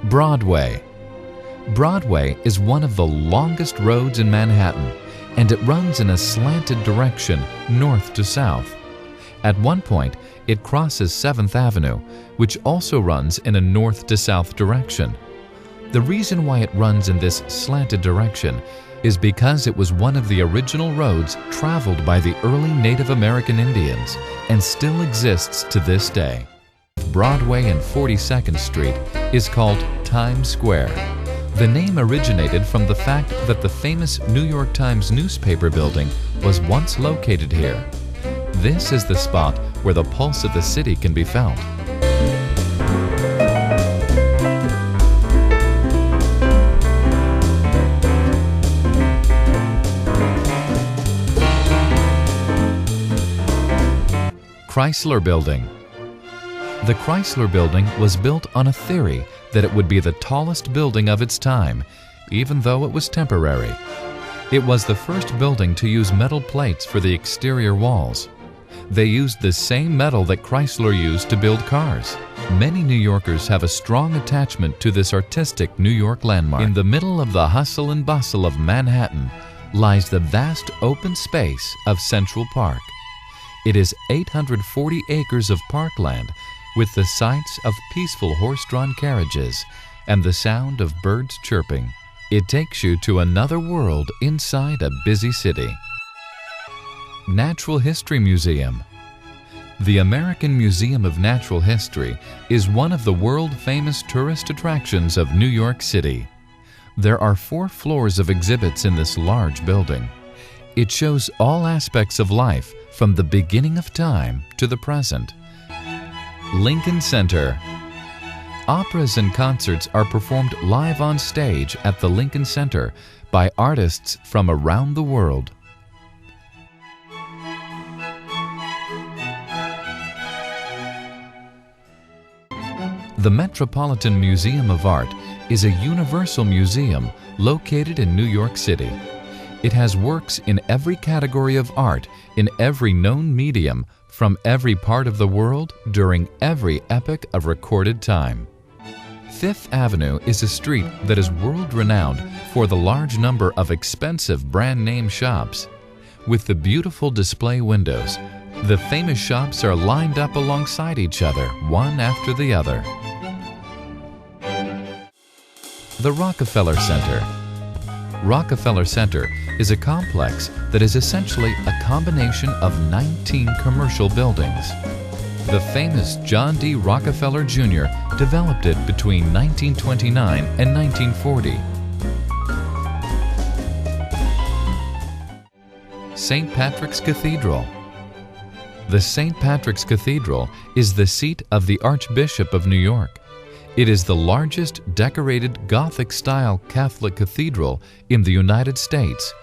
Broadway. Broadway is one of the longest roads in Manhattan, and it runs in a slanted direction, north to south. At one point, it crosses 7th Avenue, which also runs in a north to south direction. The reason why it runs in this slanted direction is because it was one of the original roads traveled by the early Native American Indians and still exists to this day. Broadway and 42nd Street is called Times Square. The name originated from the fact that the famous New York Times newspaper building was once located here. This is the spot where the pulse of the city can be felt. Chrysler Building. The Chrysler Building was built on a theory that it would be the tallest building of its time, even though it was temporary. It was the first building to use metal plates for the exterior walls. They used the same metal that Chrysler used to build cars. Many New Yorkers have a strong attachment to this artistic New York landmark. In the middle of the hustle and bustle of Manhattan lies the vast open space of Central Park. It is 840 acres of parkland with the sights of peaceful horse-drawn carriages and the sound of birds chirping. It takes you to another world inside a busy city. Natural History Museum. The American Museum of Natural History is one of the world-famous tourist attractions of New York City. There are 4 floors of exhibits in this large building. It shows all aspects of life from the beginning of time to the present. Lincoln Center. Operas and concerts are performed live on stage at the Lincoln Center by artists from around the world. The Metropolitan Museum of Art is a universal museum located in New York City. It has works in every category of art, in every known medium, from every part of the world, during every epoch of recorded time. Fifth Avenue is a street that is world-renowned for the large number of expensive brand-name shops. With the beautiful display windows, the famous shops are lined up alongside each other, one after the other. The Rockefeller Center. Rockefeller Center is a complex that is essentially a combination of 19 commercial buildings. The famous John D. Rockefeller Jr. developed it between 1929 and 1940. St. Patrick's Cathedral. The St. Patrick's Cathedral is the seat of the Archbishop of New York. It is the largest decorated Gothic-style Catholic cathedral in the United States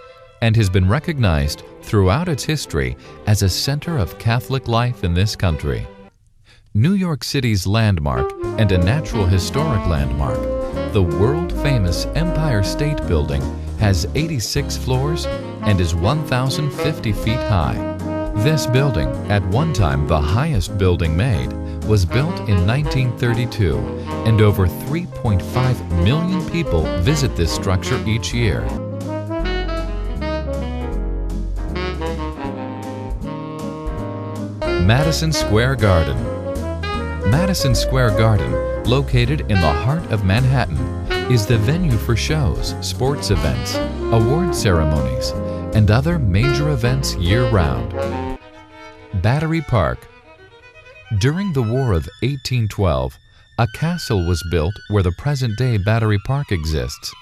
and has been recognized throughout its history as a center of Catholic life in this country. New York City's landmark and a natural historic landmark, the world-famous Empire State Building has 86 floors and is 1,050 feet high. This building, at one time the highest building made, was built in 1932, and over 3.5 million people visit this structure each year. Madison Square Garden. Madison Square Garden, located in the heart of Manhattan, is the venue for shows, sports events, award ceremonies, and other major events year-round. Battery Park. During the War of 1812, a castle was built where the present-day Battery Park exists.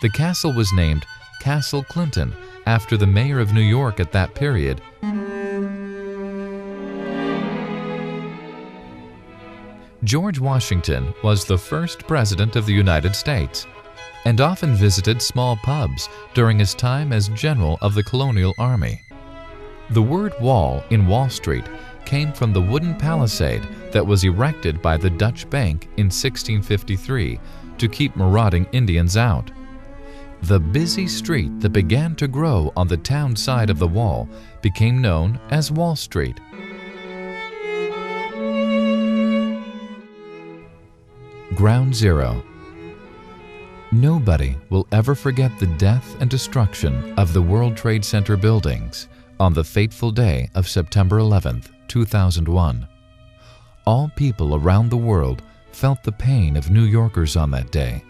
The castle was named Castle Clinton after the mayor of New York at that period. George Washington was the first president of the United States and often visited small pubs during his time as general of the colonial army. The word wall in Wall Street came from the wooden palisade that was erected by the Dutch Bank in 1653 to keep marauding Indians out. The busy street that began to grow on the town side of the wall became known as Wall Street. Ground Zero. Nobody will ever forget the death and destruction of the World Trade Center buildings on the fateful day of September 11, 2001. All people around the world felt the pain of New Yorkers on that day.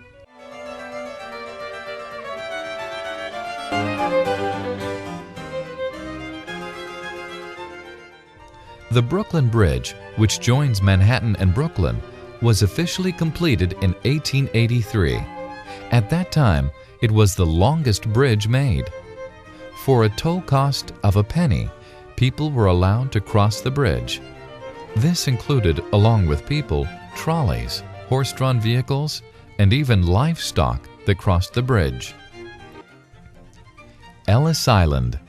The Brooklyn Bridge, which joins Manhattan and Brooklyn, was officially completed in 1883. At that time, it was the longest bridge made. For a toll cost of a penny, people were allowed to cross the bridge. This included, along with people, trolleys, horse-drawn vehicles, and even livestock that crossed the bridge. Ellis Island.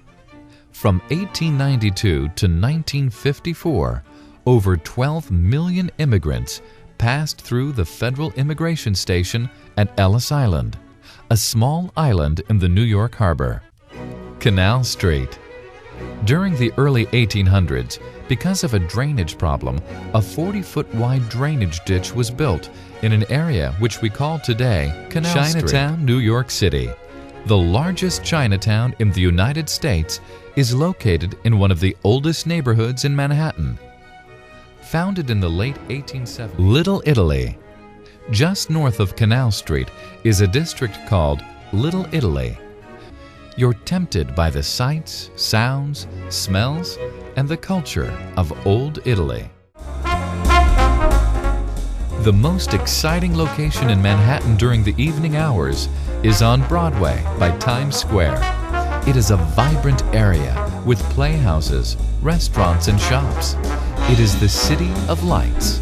From 1892 to 1954, over 12 million immigrants passed through the federal immigration station at Ellis Island, a small island in the New York harbor. Canal Street. During the early 1800s, because of a drainage problem, a 40-foot wide drainage ditch was built in an area which we call today Canal Street. Chinatown, New York City. The largest Chinatown in the United States is located in one of the oldest neighborhoods in Manhattan. Founded in the late 1870s, Little Italy. Just north of Canal Street is a district called Little Italy. You're tempted by the sights, sounds, smells, and the culture of Old Italy. The most exciting location in Manhattan during the evening hours is on Broadway by Times Square. It is a vibrant area with playhouses, restaurants, and shops. It is the City of Lights.